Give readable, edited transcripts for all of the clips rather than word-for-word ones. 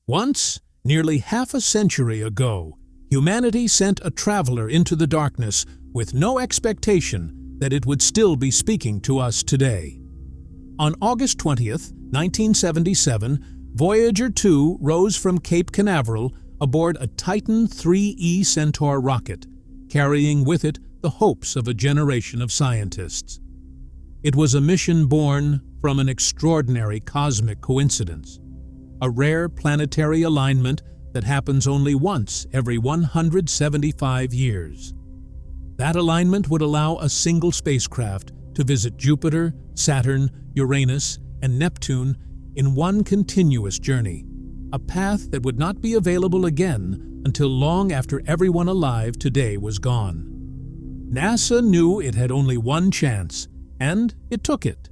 Once, nearly half a century ago, humanity sent a traveler into the darkness with no expectation that it would still be speaking to us today. On August 20th, 1977, Voyager 2 rose from Cape Canaveral aboard a Titan IIIe Centaur rocket, carrying with it the hopes of a generation of scientists. It was a mission born from an extraordinary cosmic coincidence, a rare planetary alignment that happens only once every 175 years. That alignment would allow a single spacecraft to visit Jupiter, Saturn, Uranus, and Neptune in one continuous journey, a path that would not be available again until long after everyone alive today was gone. NASA knew it had only one chance, and it took it.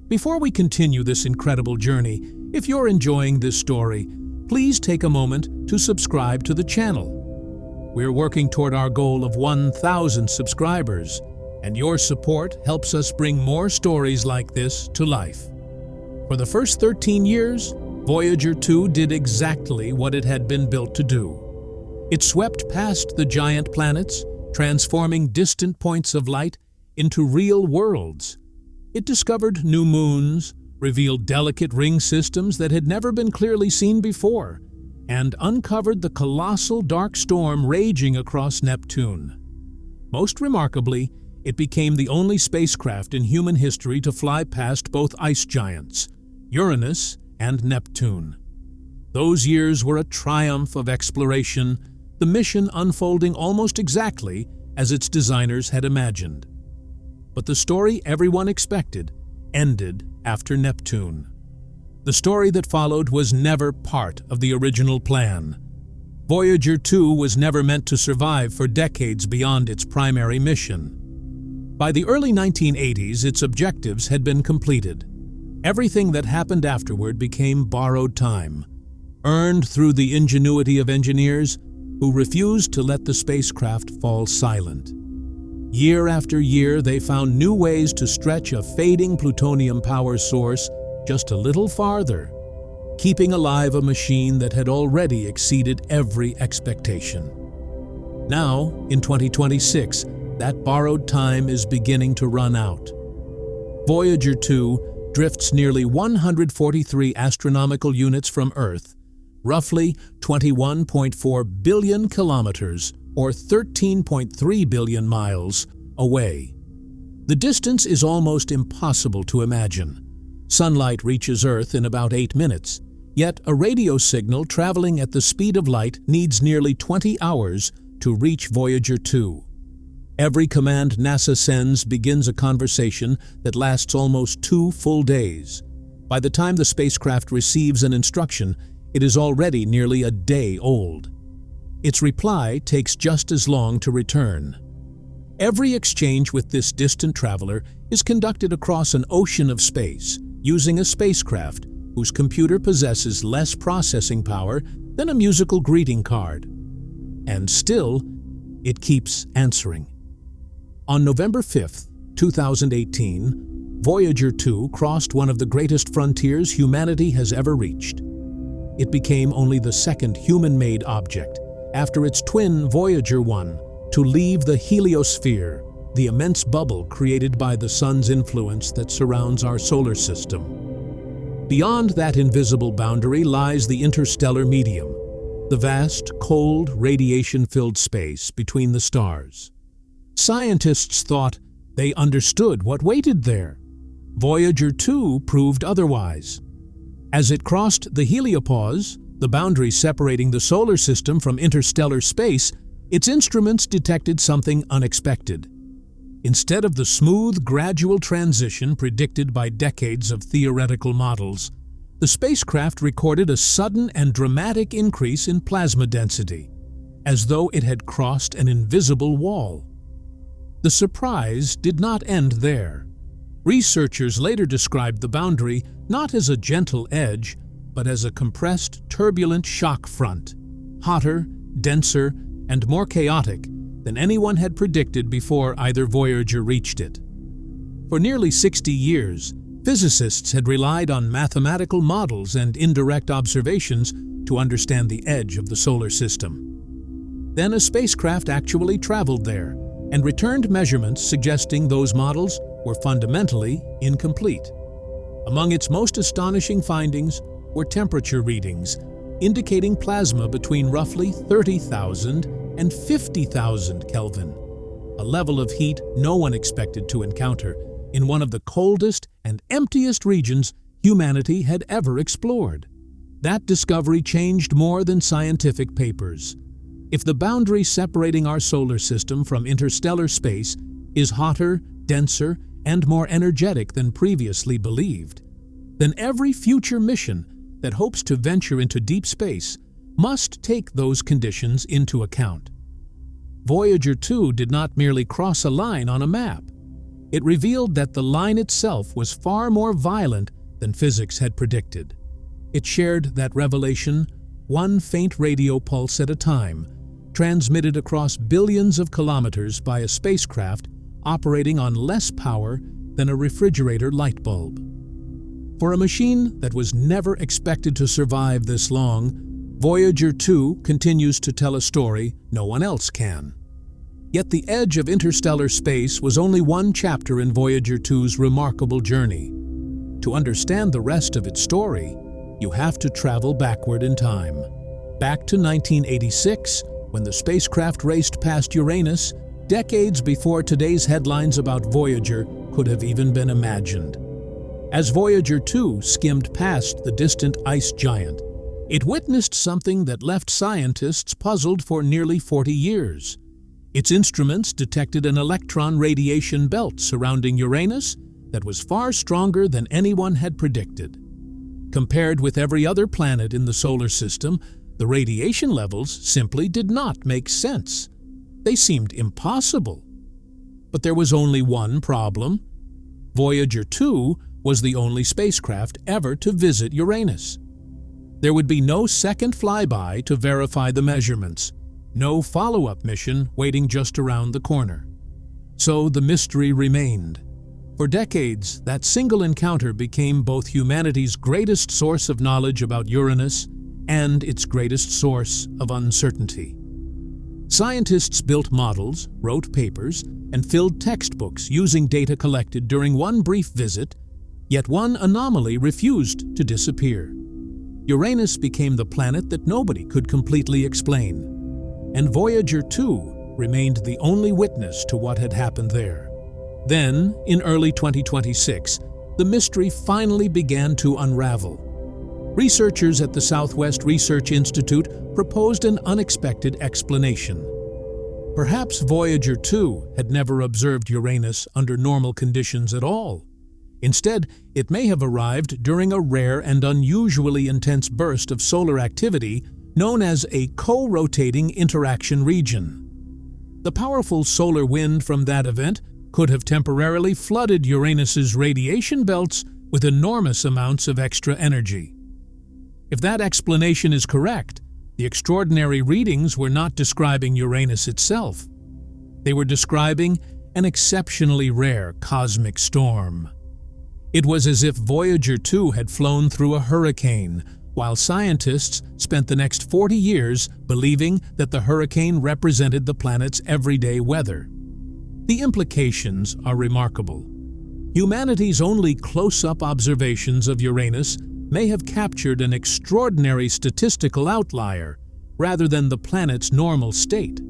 Before we continue this incredible journey, if you're enjoying this story, please take a moment to subscribe to the channel. We're working toward our goal of 1,000 subscribers, and your support helps us bring more stories like this to life. For the first 13 years, Voyager 2 did exactly what it had been built to do. It swept past the giant planets, transforming distant points of light into real worlds. It discovered new moons, revealed delicate ring systems that had never been clearly seen before, and uncovered the colossal dark storm raging across Neptune. Most remarkably, it became the only spacecraft in human history to fly past both ice giants, Uranus and Neptune. Those years were a triumph of exploration, the mission unfolding almost exactly as its designers had imagined. But the story everyone expected ended after Neptune. The story that followed was never part of the original plan. Voyager 2 was never meant to survive for decades beyond its primary mission. By the early 1980s, its objectives had been completed. Everything that happened afterward became borrowed time, earned through the ingenuity of engineers who refused to let the spacecraft fall silent. Year after year, they found new ways to stretch a fading plutonium power source just a little farther, keeping alive a machine that had already exceeded every expectation. Now, in 2026, that borrowed time is beginning to run out. Voyager 2 drifts nearly 143 astronomical units from Earth, roughly 21.4 billion kilometers, or 13.3 billion miles, away. The distance is almost impossible to imagine. Sunlight reaches Earth in about 8 minutes, yet a radio signal traveling at the speed of light needs nearly 20 hours to reach Voyager 2. Every command NASA sends begins a conversation that lasts almost 2 full days. By the time the spacecraft receives an instruction, it is already nearly a day old. Its reply takes just as long to return. Every exchange with this distant traveler is conducted across an ocean of space using a spacecraft whose computer possesses less processing power than a musical greeting card. And still, it keeps answering. On November 5th, 2018, Voyager 2 crossed one of the greatest frontiers humanity has ever reached. It became only the second human-made object, after its twin Voyager 1, to leave the heliosphere, the immense bubble created by the sun's influence that surrounds our solar system. Beyond that invisible boundary lies the interstellar medium, the vast, cold, radiation-filled space between the stars. Scientists thought they understood what waited there. Voyager 2 proved otherwise. As it crossed the heliopause, the boundary separating the solar system from interstellar space, its instruments detected something unexpected. Instead of the smooth, gradual transition predicted by decades of theoretical models, the spacecraft recorded a sudden and dramatic increase in plasma density, as though it had crossed an invisible wall. The surprise did not end there. Researchers later described the boundary not as a gentle edge, but as a compressed, turbulent shock front, hotter, denser, and more chaotic than anyone had predicted before either Voyager reached it. For nearly 60 years, physicists had relied on mathematical models and indirect observations to understand the edge of the solar system. Then a spacecraft actually traveled there and returned measurements suggesting those models were fundamentally incomplete. Among its most astonishing findings were temperature readings, indicating plasma between roughly 30,000 and 50,000 Kelvin, a level of heat no one expected to encounter in one of the coldest and emptiest regions humanity had ever explored. That discovery changed more than scientific papers. If the boundary separating our solar system from interstellar space is hotter, denser, and more energetic than previously believed, then every future mission that hopes to venture into deep space must take those conditions into account. Voyager 2 did not merely cross a line on a map. It revealed that the line itself was far more violent than physics had predicted. It shared that revelation, one faint radio pulse at a time, transmitted across billions of kilometers by a spacecraft operating on less power than a refrigerator light bulb. For a machine that was never expected to survive this long, Voyager 2 continues to tell a story no one else can. Yet the edge of interstellar space was only one chapter in Voyager 2's remarkable journey. To understand the rest of its story, you have to travel backward in time. Back to 1986, when the spacecraft raced past Uranus, decades before today's headlines about Voyager could have even been imagined. As Voyager 2 skimmed past the distant ice giant, it witnessed something that left scientists puzzled for nearly 40 years. Its instruments detected an electron radiation belt surrounding Uranus that was far stronger than anyone had predicted. Compared with every other planet in the solar system, the radiation levels simply did not make sense. They seemed impossible. But there was only one problem. Voyager 2 was the only spacecraft ever to visit Uranus. There would be no second flyby to verify the measurements, no follow-up mission waiting just around the corner. So the mystery remained. For decades, that single encounter became both humanity's greatest source of knowledge about Uranus and its greatest source of uncertainty. Scientists built models, wrote papers, and filled textbooks using data collected during one brief visit, yet one anomaly refused to disappear. Uranus became the planet that nobody could completely explain, and Voyager 2 remained the only witness to what had happened there. Then, in early 2026, the mystery finally began to unravel. Researchers at the Southwest Research Institute proposed an unexpected explanation. Perhaps Voyager 2 had never observed Uranus under normal conditions at all. Instead, it may have arrived during a rare and unusually intense burst of solar activity known as a co-rotating interaction region. The powerful solar wind from that event could have temporarily flooded Uranus's radiation belts with enormous amounts of extra energy. If that explanation is correct, the extraordinary readings were not describing Uranus itself. They were describing an exceptionally rare cosmic storm. It was as if Voyager 2 had flown through a hurricane, while scientists spent the next 40 years believing that the hurricane represented the planet's everyday weather. The implications are remarkable. Humanity's only close-up observations of Uranus may have captured an extraordinary statistical outlier rather than the planet's normal state.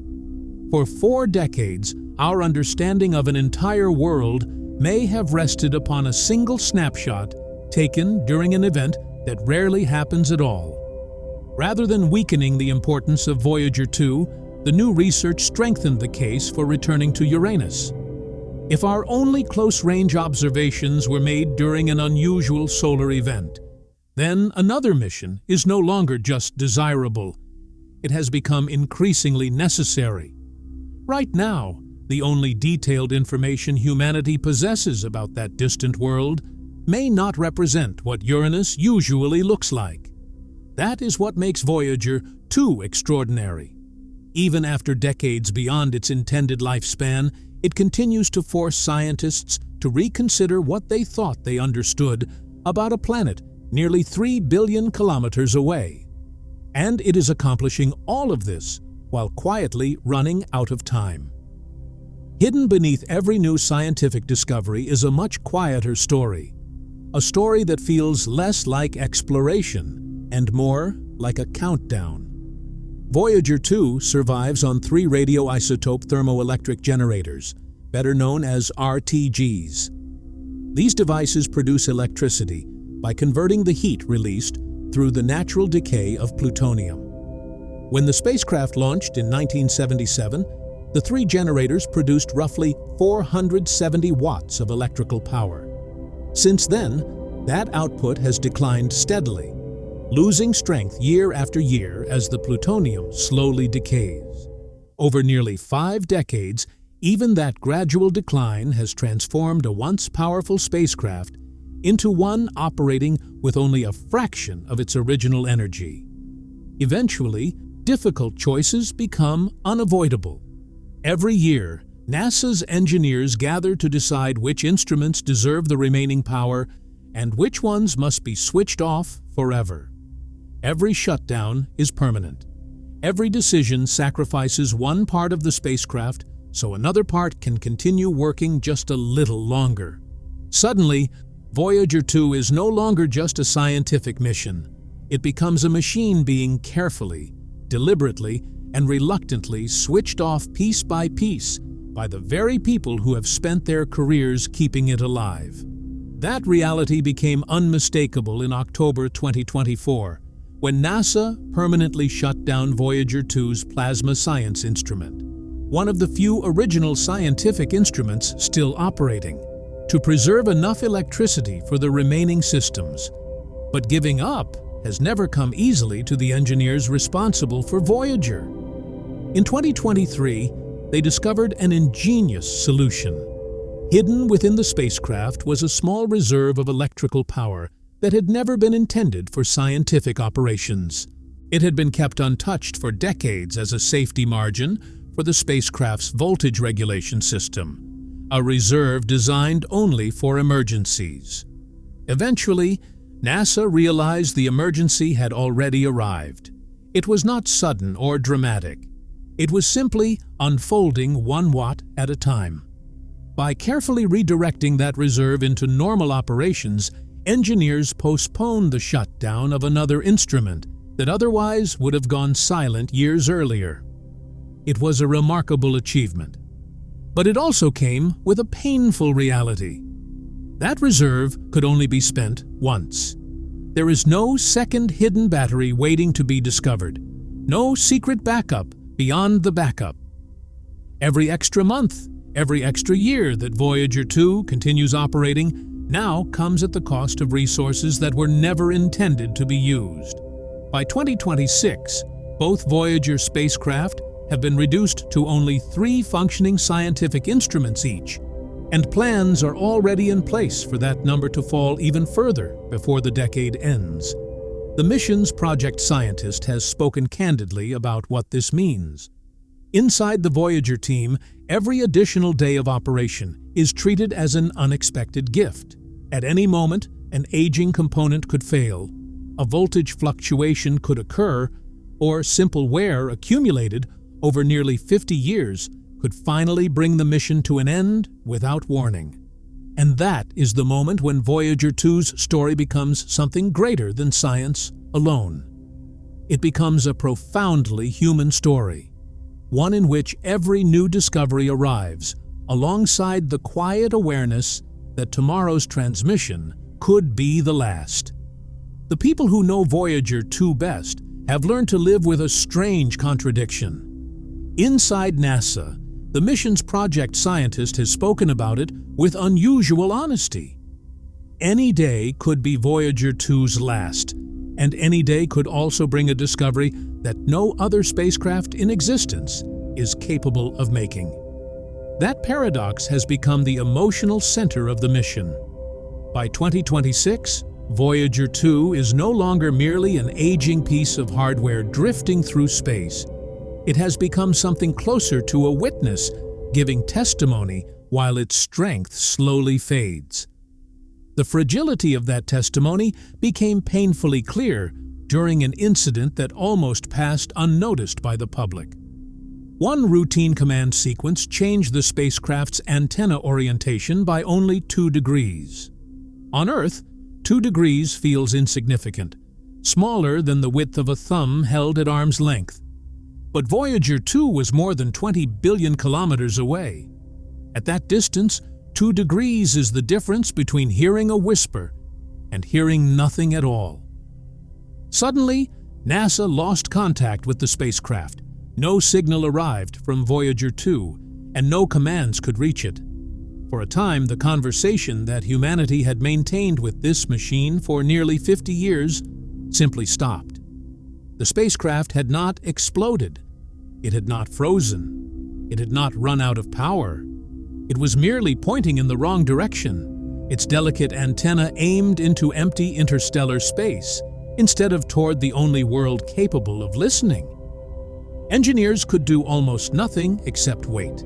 For 4 decades, our understanding of an entire world may have rested upon a single snapshot taken during an event that rarely happens at all. Rather than weakening the importance of Voyager 2, the new research strengthened the case for returning to Uranus. If our only close-range observations were made during an unusual solar event, then another mission is no longer just desirable. It has become increasingly necessary. Right now, the only detailed information humanity possesses about that distant world may not represent what Uranus usually looks like. That is what makes Voyager 2 extraordinary. Even after decades beyond its intended lifespan, it continues to force scientists to reconsider what they thought they understood about a planet nearly 3 billion kilometers away. And it is accomplishing all of this while quietly running out of time. Hidden beneath every new scientific discovery is a much quieter story. A story that feels less like exploration and more like a countdown. Voyager 2 survives on 3 radioisotope thermoelectric generators, better known as RTGs. These devices produce electricity by converting the heat released through the natural decay of plutonium. When the spacecraft launched in 1977, the 3 generators produced roughly 470 watts of electrical power. Since then, that output has declined steadily, losing strength year after year as the plutonium slowly decays. Over nearly 5 decades, even that gradual decline has transformed a once powerful spacecraft into one operating with only a fraction of its original energy. Eventually, difficult choices become unavoidable. Every year, NASA's engineers gather to decide which instruments deserve the remaining power and which ones must be switched off forever. Every shutdown is permanent. Every decision sacrifices one part of the spacecraft so another part can continue working just a little longer. Suddenly, Voyager 2 is no longer just a scientific mission. It becomes a machine being carefully, deliberately, and reluctantly switched off piece by piece by the very people who have spent their careers keeping it alive. That reality became unmistakable in October 2024, when NASA permanently shut down Voyager 2's plasma science instrument, one of the few original scientific instruments still operating, to preserve enough electricity for the remaining systems. But giving up has never come easily to the engineers responsible for Voyager. In 2023, they discovered an ingenious solution. Hidden within the spacecraft was a small reserve of electrical power that had never been intended for scientific operations. It had been kept untouched for decades as a safety margin for the spacecraft's voltage regulation system, a reserve designed only for emergencies. Eventually, NASA realized the emergency had already arrived. It was not sudden or dramatic. It was simply unfolding 1 watt at a time. By carefully redirecting that reserve into normal operations, engineers postponed the shutdown of another instrument that otherwise would have gone silent years earlier. It was a remarkable achievement. But it also came with a painful reality. That reserve could only be spent once. There is no second hidden battery waiting to be discovered, no secret backup beyond the backup. Every extra month, every extra year that Voyager 2 continues operating now comes at the cost of resources that were never intended to be used. By 2026, both Voyager spacecraft have been reduced to only 3 functioning scientific instruments each, and plans are already in place for that number to fall even further before the decade ends. The mission's project scientist has spoken candidly about what this means. Inside the Voyager team, every additional day of operation is treated as an unexpected gift. At any moment, an aging component could fail, a voltage fluctuation could occur, or simple wear accumulated over nearly 50 years could finally bring the mission to an end without warning. And that is the moment when Voyager 2's story becomes something greater than science alone. It becomes a profoundly human story, one in which every new discovery arrives alongside the quiet awareness that tomorrow's transmission could be the last. The people who know Voyager 2 best have learned to live with a strange contradiction. Inside NASA, the mission's project scientist has spoken about it with unusual honesty. Any day could be Voyager 2's last, and any day could also bring a discovery that no other spacecraft in existence is capable of making. That paradox has become the emotional center of the mission. By 2026, Voyager 2 is no longer merely an aging piece of hardware drifting through space. It has become something closer to a witness, giving testimony while its strength slowly fades. The fragility of that testimony became painfully clear during an incident that almost passed unnoticed by the public. One routine command sequence changed the spacecraft's antenna orientation by only 2 degrees. On Earth, 2 degrees feels insignificant, smaller than the width of a thumb held at arm's length. But Voyager 2 was more than 20 billion kilometers away. At that distance, 2 degrees is the difference between hearing a whisper and hearing nothing at all. Suddenly, NASA lost contact with the spacecraft. No signal arrived from Voyager 2, and no commands could reach it. For a time, the conversation that humanity had maintained with this machine for nearly 50 years simply stopped. The spacecraft had not exploded. It had not frozen. It had not run out of power. It was merely pointing in the wrong direction, its delicate antenna aimed into empty interstellar space, instead of toward the only world capable of listening. Engineers could do almost nothing except wait.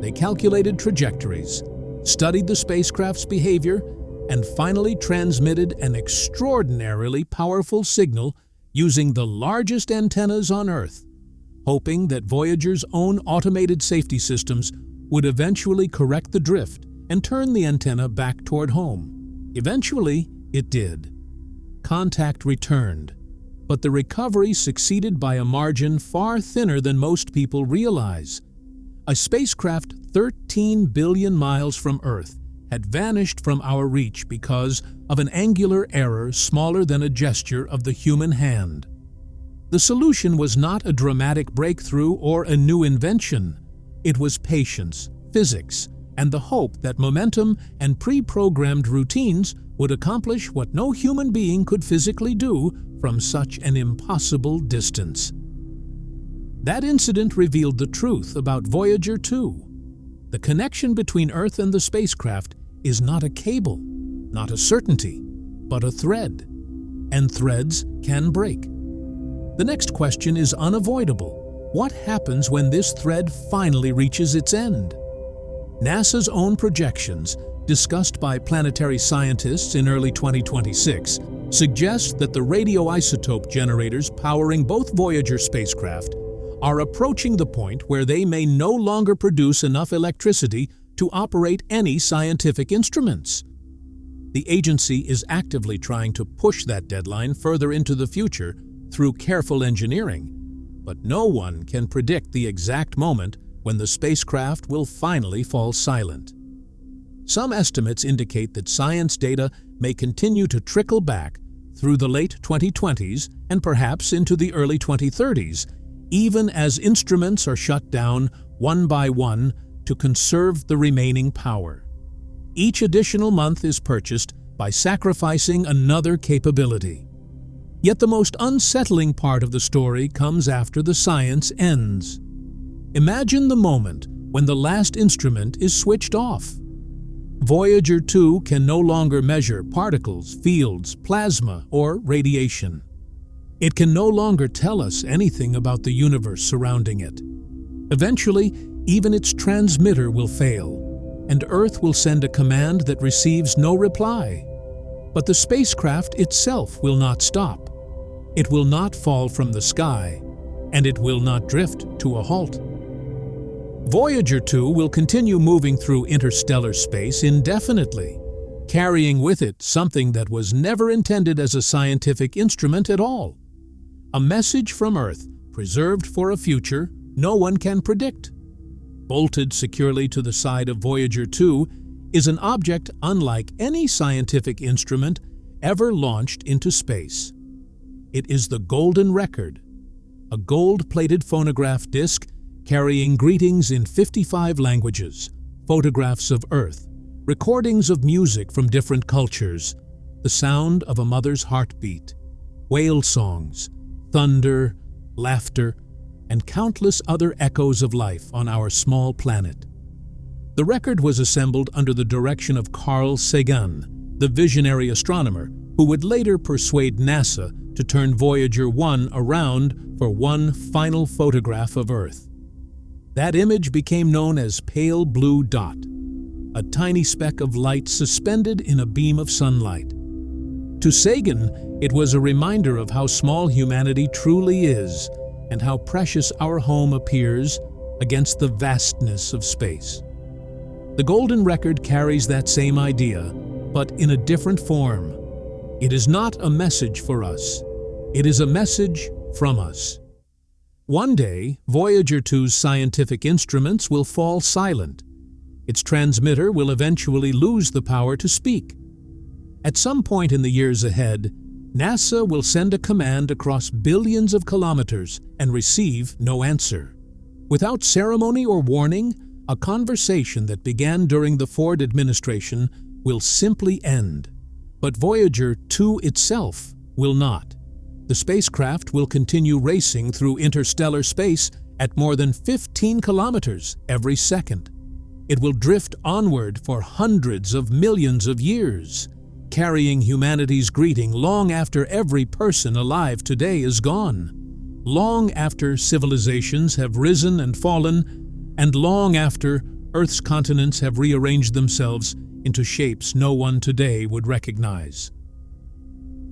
They calculated trajectories, studied the spacecraft's behavior, and finally transmitted an extraordinarily powerful signal using the largest antennas on Earth, hoping that Voyager's own automated safety systems would eventually correct the drift and turn the antenna back toward home. Eventually, it did. Contact returned, but the recovery succeeded by a margin far thinner than most people realize. A spacecraft 13 billion miles from Earth had vanished from our reach because of an angular error smaller than a gesture of the human hand. The solution was not a dramatic breakthrough or a new invention. It was patience, physics, and the hope that momentum and pre-programmed routines would accomplish what no human being could physically do from such an impossible distance. That incident revealed the truth about Voyager 2. The connection between Earth and the spacecraft is not a cable, not a certainty, but a thread. And threads can break. The next question is unavoidable. What happens when this thread finally reaches its end? NASA's own projections, discussed by planetary scientists in early 2026, suggest that the radioisotope generators powering both Voyager spacecraft are approaching the point where they may no longer produce enough electricity to operate any scientific instruments. The agency is actively trying to push that deadline further into the future through careful engineering, but no one can predict the exact moment when the spacecraft will finally fall silent. Some estimates indicate that science data may continue to trickle back through the late 2020s and perhaps into the early 2030s, even as instruments are shut down one by one to conserve the remaining power. Each additional month is purchased by sacrificing another capability. Yet the most unsettling part of the story comes after the science ends. Imagine the moment when the last instrument is switched off. Voyager 2 can no longer measure particles, fields, plasma, or radiation. It can no longer tell us anything about the universe surrounding it. Eventually, even its transmitter will fail, and Earth will send a command that receives no reply. But the spacecraft itself will not stop. It will not fall from the sky, and it will not drift to a halt. Voyager 2 will continue moving through interstellar space indefinitely, carrying with it something that was never intended as a scientific instrument at all. A message from Earth, preserved for a future no one can predict. Bolted securely to the side of Voyager 2 is an object unlike any scientific instrument ever launched into space. It is the Golden Record, a gold-plated phonograph disc carrying greetings in 55 languages, photographs of Earth, recordings of music from different cultures, the sound of a mother's heartbeat, whale songs, thunder, laughter, and countless other echoes of life on our small planet. The record was assembled under the direction of Carl Sagan, the visionary astronomer who would later persuade NASA to turn Voyager 1 around for one final photograph of Earth. That image became known as Pale Blue Dot, a tiny speck of light suspended in a beam of sunlight. To Sagan, it was a reminder of how small humanity truly is and how precious our home appears against the vastness of space. The Golden Record carries that same idea, but in a different form. It is not a message for us. It is a message from us. One day, Voyager 2's scientific instruments will fall silent. Its transmitter will eventually lose the power to speak. At some point in the years ahead, NASA will send a command across billions of kilometers and receive no answer. Without ceremony or warning, a conversation that began during the Ford administration will simply end. But Voyager 2 itself will not. The spacecraft will continue racing through interstellar space at more than 15 kilometers every second. It will drift onward for hundreds of millions of years, carrying humanity's greeting long after every person alive today is gone, long after civilizations have risen and fallen, and long after Earth's continents have rearranged themselves into shapes no one today would recognize.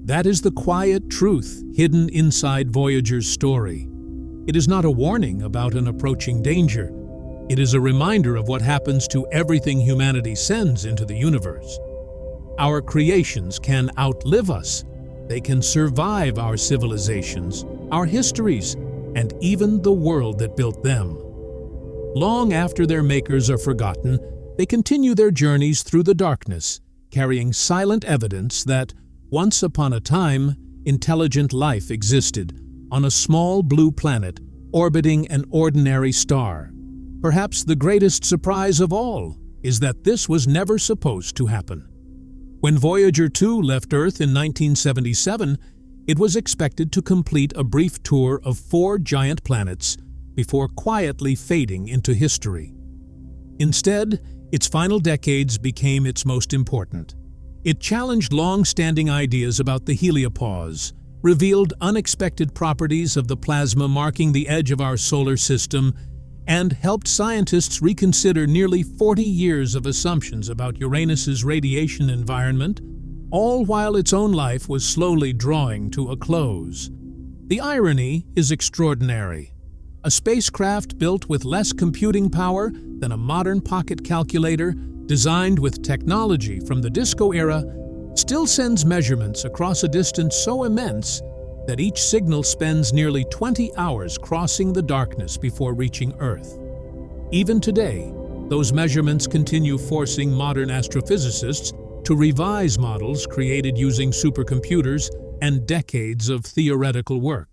That is the quiet truth hidden inside Voyager's story. It is not a warning about an approaching danger. It is a reminder of what happens to everything humanity sends into the universe. Our creations can outlive us. They can survive our civilizations, our histories, and even the world that built them. Long after their makers are forgotten, they continue their journeys through the darkness, carrying silent evidence that, once upon a time, intelligent life existed on a small blue planet orbiting an ordinary star. Perhaps the greatest surprise of all is that this was never supposed to happen. When Voyager 2 left Earth in 1977, it was expected to complete a brief tour of 4 giant planets before quietly fading into history. Instead, its final decades became its most important. It challenged long-standing ideas about the heliopause, revealed unexpected properties of the plasma marking the edge of our solar system, and helped scientists reconsider nearly 40 years of assumptions about Uranus's radiation environment, all while its own life was slowly drawing to a close. The irony is extraordinary. A spacecraft built with less computing power than a modern pocket calculator, designed with technology from the disco era, still sends measurements across a distance so immense that each signal spends nearly 20 hours crossing the darkness before reaching Earth. Even today, those measurements continue forcing modern astrophysicists to revise models created using supercomputers and decades of theoretical work.